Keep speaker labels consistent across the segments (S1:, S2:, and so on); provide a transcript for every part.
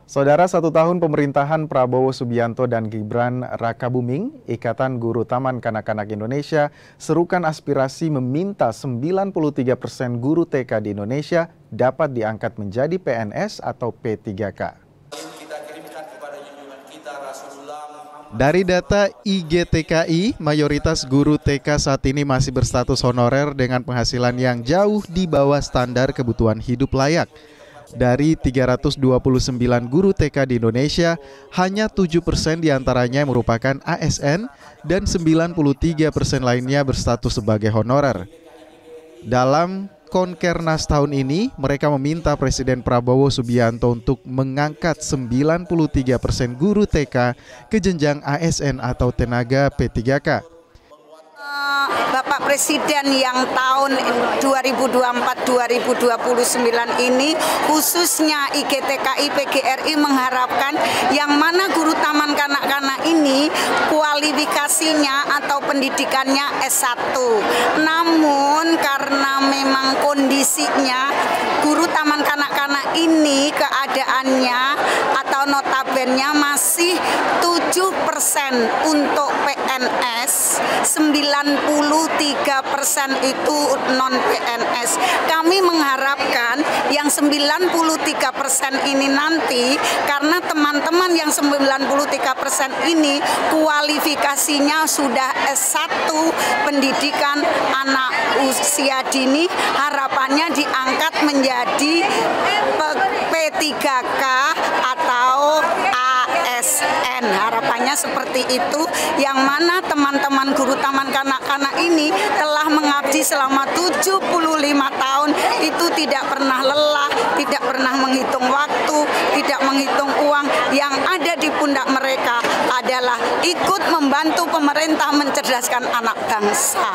S1: Saudara, 1 tahun pemerintahan Prabowo Subianto dan Gibran Rakabuming, Ikatan Guru Taman Kanak-Kanak Indonesia serukan aspirasi meminta 93% guru TK di Indonesia dapat diangkat menjadi PNS atau P3K. Dari data IGTKI, mayoritas guru TK saat ini masih berstatus honorer dengan penghasilan yang jauh di bawah standar kebutuhan hidup layak. Dari 329 guru TK di Indonesia, hanya 7% diantaranya merupakan ASN dan 93% lainnya berstatus sebagai honorer. Dalam Konkernas tahun ini, mereka meminta Presiden Prabowo Subianto untuk mengangkat 93% guru TK ke jenjang ASN atau tenaga P3K.
S2: Bapak Presiden yang tahun 2024-2029 ini khususnya IGTKI PGRI mengharapkan yang mana guru taman kanak-kanak ini kualifikasinya atau pendidikannya S1. Namun karena memang kondisinya guru taman kanak-kanak ini keadaannya atau notabennya masih 7% untuk PNS, 93% itu non-PNS. Kami mengharapkan yang 93% ini nanti, karena teman-teman yang 93% ini kualifikasinya sudah S1 pendidikan anak usia dini, harapannya diangkat menjadi P3K atau ASN. Harapannya seperti itu, yang mana teman-teman guru taman kanak-kanak ini telah mengabdi selama 75 tahun, itu tidak pernah lelah, tidak pernah menghitung waktu, tidak menghitung uang. Yang ada di pundak mereka adalah ikut membantu pemerintah mencerdaskan anak bangsa.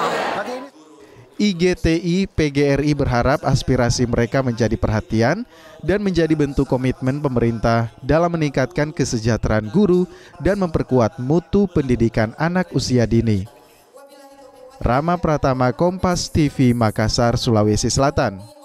S1: IGTI PGRI berharap aspirasi mereka menjadi perhatian dan menjadi bentuk komitmen pemerintah dalam meningkatkan kesejahteraan guru dan memperkuat mutu pendidikan anak usia dini. Rama Pratama, Kompas TV, Makassar, Sulawesi Selatan.